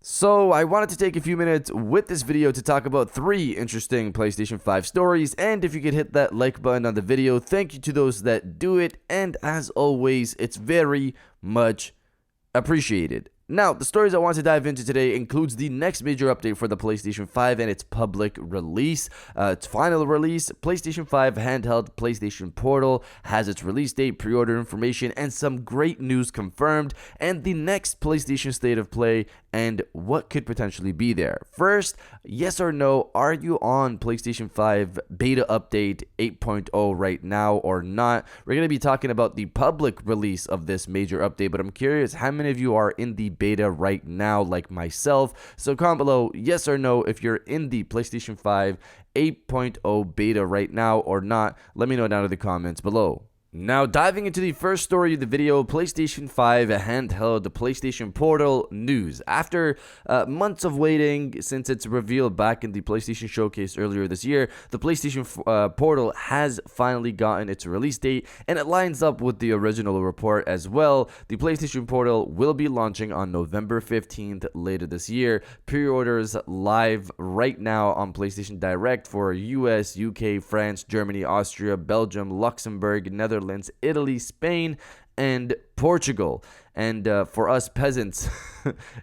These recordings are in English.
So I wanted to take a few minutes with this video to talk about 3 interesting PlayStation 5 stories, and if you could hit that like button on the video, thank you to those that do it, and as always, it's very much appreciated. Now, the stories I want to dive into today includes the next major update for the PlayStation 5 and its public release. Its final release, PlayStation 5 Handheld, PlayStation Portal, has its release date, pre-order information, and some great news confirmed, and the next PlayStation State of Play and what could potentially be there. First, yes or no, are you on PlayStation 5 Beta Update 8.0 right now or not? We're going to be talking about the public release of this major update, but I'm curious how many of you are in the beta right now like myself. So comment below yes or no if you're in the PlayStation 5 8.0 beta right now or not. Let me know down in the comments below. Now, diving into the first story of the video, PlayStation 5 Handheld, the PlayStation Portal news. After months of waiting since its reveal back in the PlayStation Showcase earlier this year, the PlayStation Portal has finally gotten its release date, and it lines up with the original report as well. The PlayStation Portal will be launching on November 15th later this year. Pre-orders live right now on PlayStation Direct for US, UK, France, Germany, Austria, Belgium, Luxembourg, Netherlands, Italy, Spain, and Portugal. And for us peasants,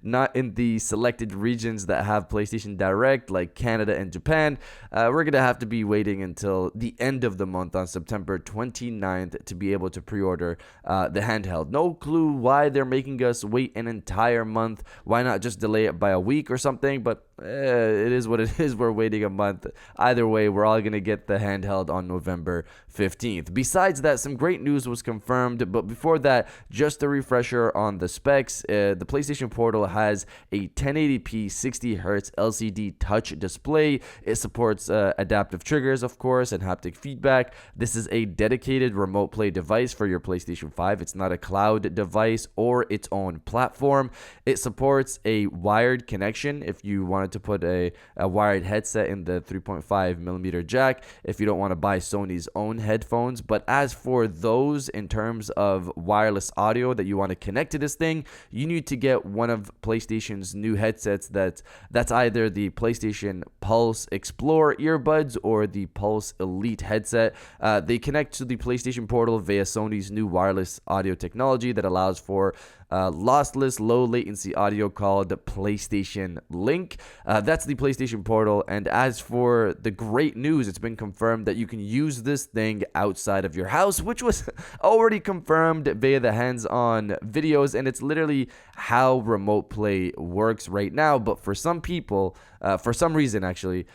not in the selected regions that have PlayStation Direct, like Canada and Japan, we're going to have to be waiting until the end of the month on September 29th to be able to pre-order the handheld. No clue why they're making us wait an entire month. Why not just delay it by a week or something? But it is what it is. We're waiting a month. Either way, we're all going to get the handheld on November 15th. Besides that, some great news was confirmed. But before that, just a refresher on the specs. The PlayStation Portal has a 1080p 60Hz LCD touch display. It supports adaptive triggers, of course, and haptic feedback. This is a dedicated remote play device for your PlayStation 5. It's not a cloud device or its own platform. It supports a wired connection if you wanted to put a wired headset in the 3.5mm jack, if you don't want to buy Sony's own headphones. But as for those in terms of wireless audio that you want to connect to this thing, you need to get one of PlayStation's new headsets that's either the PlayStation Pulse Explorer earbuds or the Pulse Elite headset. They connect to the PlayStation Portal via Sony's new wireless audio technology that allows for lossless, low latency audio called PlayStation Link. That's the PlayStation Portal. And as for the great news, it's been confirmed that you can use this thing outside of your house, which was already confirmed via the hands-on videos, and it's literally how remote play works right now. But for some people, for some reason actually,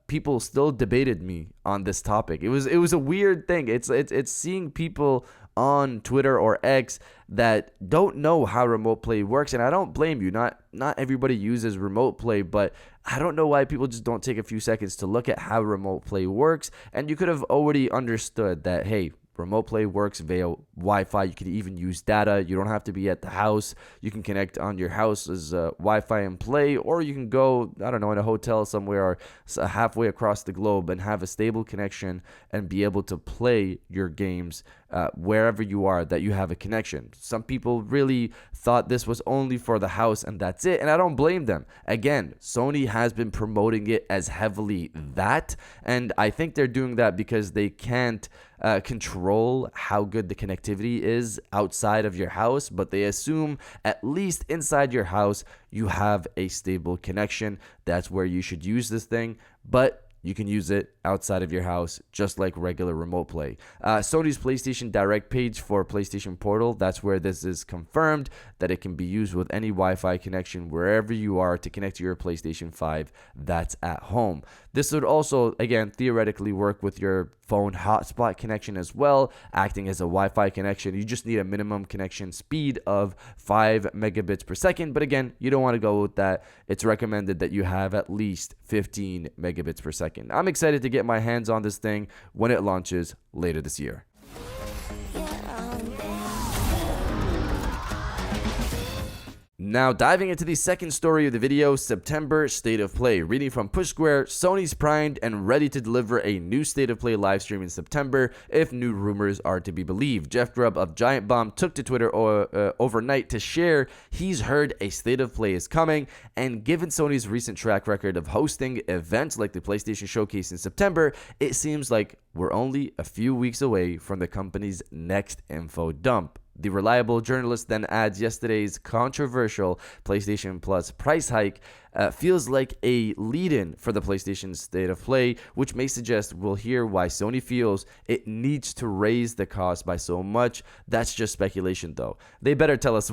people still debated me on this topic. It was a weird thing. It's seeing people on Twitter or X that don't know how remote play works, and I don't blame you. Not everybody uses remote play, but I don't know why people just don't take a few seconds to look at how remote play works. And you could have already understood that, hey, remote play works via Wi-Fi. You can even use data. You don't have to be at the house. You can connect on your house's Wi-Fi and play, or you can go, I don't know, in a hotel somewhere or halfway across the globe and have a stable connection and be able to play your games wherever you are that you have a connection. Some people really thought this was only for the house and that's it, and I don't blame them. Again, Sony has been promoting it as heavily that, and I think they're doing that because they can't control how good the connectivity is outside of your house, but they assume at least inside your house you have a stable connection. That's where you should use this thing, but you can use it outside of your house just like regular remote play. Sony's PlayStation Direct page for PlayStation Portal, that's where this is confirmed that it can be used with any Wi-Fi connection wherever you are to connect to your PlayStation 5 that's at home. This would also, again, theoretically work with your phone hotspot connection as well, acting as a Wi-Fi connection. You just need a minimum connection speed of 5 megabits per second, but again, you don't want to go with that. It's recommended that you have at least 15 megabits per second. I'm excited to get my hands on this thing when it launches later this year. Now, diving into the second story of the video, September State of Play. Reading from Push Square, Sony's primed and ready to deliver a new State of Play livestream in September, if new rumors are to be believed. Jeff Grubb of Giant Bomb took to Twitter overnight to share he's heard a State of Play is coming, and given Sony's recent track record of hosting events like the PlayStation Showcase in September, it seems like we're only a few weeks away from the company's next info dump. The reliable journalist then adds yesterday's controversial PlayStation Plus price hike feels like a lead-in for the PlayStation State of Play, which may suggest we'll hear why Sony feels it needs to raise the cost by so much. That's just speculation, though. They better tell us.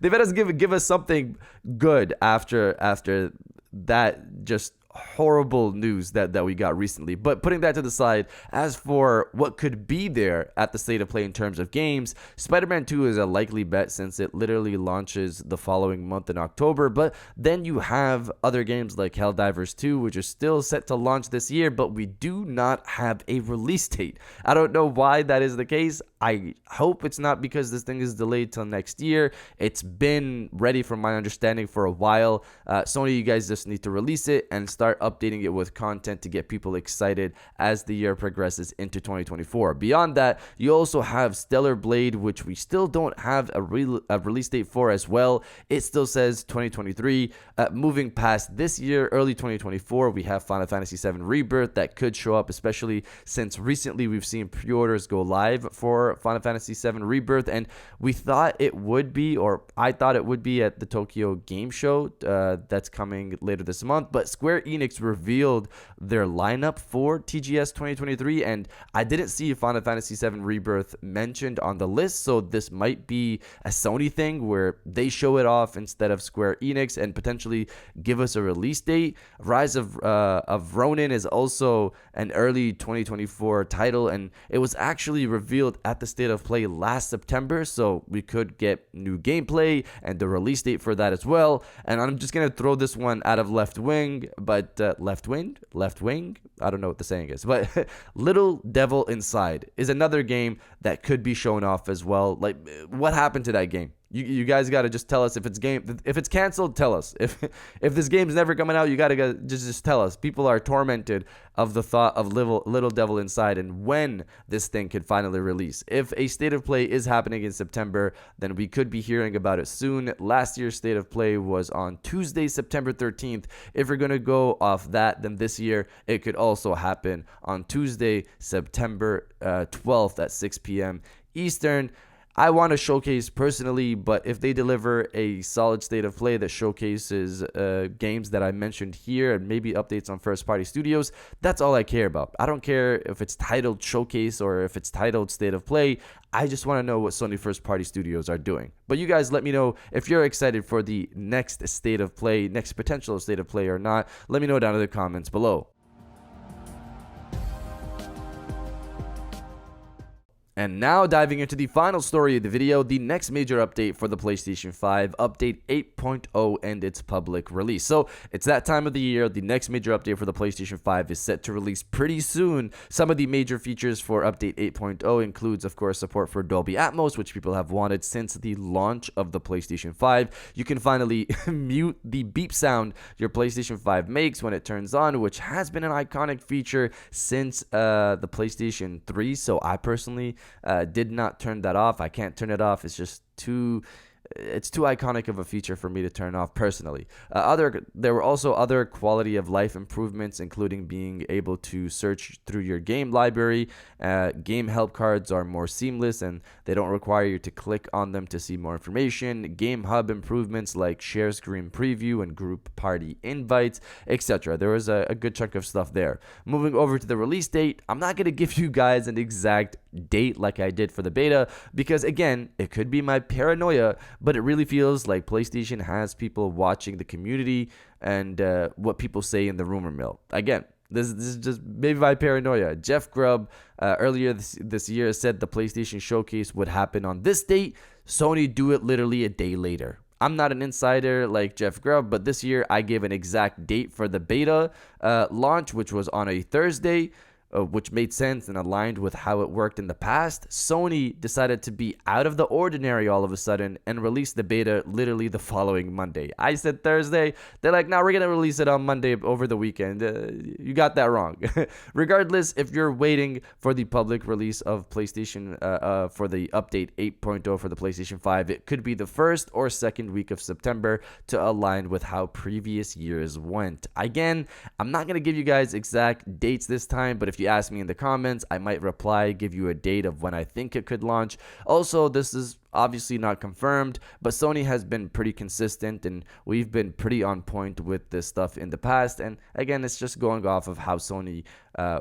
They better give us something good after that just horrible news that we got recently. But putting that to the side, as for what could be there at the State of Play in terms of games, Spider-Man 2 is a likely bet since it literally launches the following month in October. But then you have other games like Helldivers 2, which are still set to launch this year, but we do not have a release date. I don't know why that is the case. I hope it's not because this thing is delayed till next year. It's been ready, from my understanding, for a while. Sony, you guys just need to release it and start updating it with content to get people excited as the year progresses into 2024. Beyond that, you also have Stellar Blade, which we still don't have a release date for as well. It still says 2023. Moving past this year, early 2024, we have Final Fantasy VII Rebirth that could show up, especially since recently we've seen pre-orders go live for Final Fantasy VII Rebirth, and we thought it would be, or I thought it would be, at the Tokyo Game Show that's coming later this month. But Square Enix revealed their lineup for TGS 2023, and I didn't see Final Fantasy VII Rebirth mentioned on the list, so this might be a Sony thing where they show it off instead of Square Enix and potentially give us a release date. Rise of Ronin is also an early 2024 title, and it was actually revealed at the State of Play last September, so we could get new gameplay and the release date for that as well. And I'm just gonna throw this one out of left wing, but left wing, I don't know what the saying is, but Little Devil Inside is another game that could be shown off as well. Like, what happened to that game? You guys got to just tell us if it's canceled. Tell us if this game's never coming out. You got to just tell us. People are tormented of the thought of Little Devil Inside and when this thing could finally release. If a State of Play is happening in September, then we could be hearing about it soon. Last year's State of Play was on Tuesday, September 13th. If we're gonna go off that, then this year it could also happen on Tuesday, September 12th at 6 p.m. Eastern. I want to showcase personally, but if they deliver a solid State of Play that showcases games that I mentioned here and maybe updates on first-party studios, that's all I care about. I don't care if it's titled Showcase or if it's titled State of Play. I just want to know what Sony first-party studios are doing. But you guys let me know if you're excited for the next State of Play, next potential State of Play or not. Let me know down in the comments below. And now diving into the final story of the video, the next major update for the PlayStation 5, Update 8.0 and its public release. So it's that time of the year. The next major update for the PlayStation 5 is set to release pretty soon. Some of the major features for Update 8.0 includes, of course, support for Dolby Atmos, which people have wanted since the launch of the PlayStation 5. You can finally mute the beep sound your PlayStation 5 makes when it turns on, which has been an iconic feature since the PlayStation 3. So I personally did not turn that off. I can't turn it off. It's just too iconic of a feature for me to turn off personally. There were also other quality of life improvements, including being able to search through your game library. Game help cards are more seamless and they don't require you to click on them to see more information. Game hub improvements like share screen preview and group party invites, etc. There was a good chunk of stuff there. Moving over to the release date, I'm not going to give you guys an exact date like I did for the beta because, again, it could be my paranoia, but it really feels like PlayStation has people watching the community and what people say in the rumor mill. Again, this is just maybe my paranoia. Jeff Grubb earlier this year said the PlayStation Showcase would happen on this date. Sony do it literally a day later. I'm not an insider like Jeff Grubb, but this year I gave an exact date for the beta launch, which was on a Thursday. which made sense and aligned with how it worked in the past, Sony decided to be out of the ordinary all of a sudden and released the beta literally the following Monday. I said Thursday. They're like, "Now we're going to release it on Monday over the weekend." You got that wrong. Regardless, if you're waiting for the public release of PlayStation for the update 8.0 for the PlayStation 5, it could be the first or second week of September to align with how previous years went. Again, I'm not going to give you guys exact dates this time, but if you ask me in the comments, I might reply, give you a date of when I think it could launch. Also, this is obviously not confirmed, but Sony has been pretty consistent and we've been pretty on point with this stuff in the past. And again, it's just going off of how Sony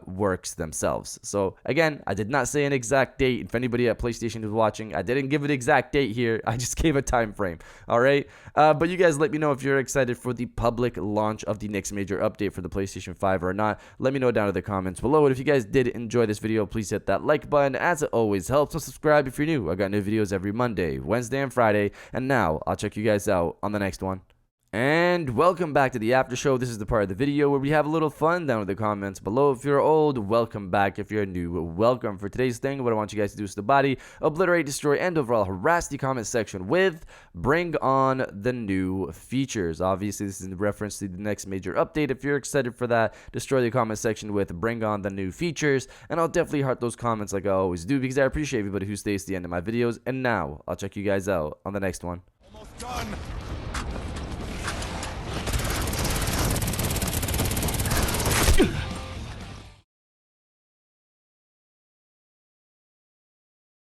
works themselves. So again, I did not say an exact date. If anybody at PlayStation is watching, I didn't give an exact date here. I just gave a time frame. All right. But you guys let me know if you're excited for the public launch of the next major update for the PlayStation 5 or not. Let me know down in the comments below. And if you guys did enjoy this video, please hit that like button, as it always helps. So subscribe if you're new. I got new videos every Monday, Wednesday, and Friday. And now I'll check you guys out on the next one. And welcome back to the after show. This is the part of the video where we have a little fun down in the comments below. If you're old, welcome back. If you're new, welcome. For today's thing, what I want you guys to do is to body, obliterate, destroy, and overall harass the comment section with "Bring on the new features." Obviously, this is in reference to the next major update. If you're excited for that, destroy the comment section with "Bring on the new features." And I'll definitely heart those comments like I always do, because I appreciate everybody who stays to the end of my videos. And now I'll check you guys out on the next one. Almost done.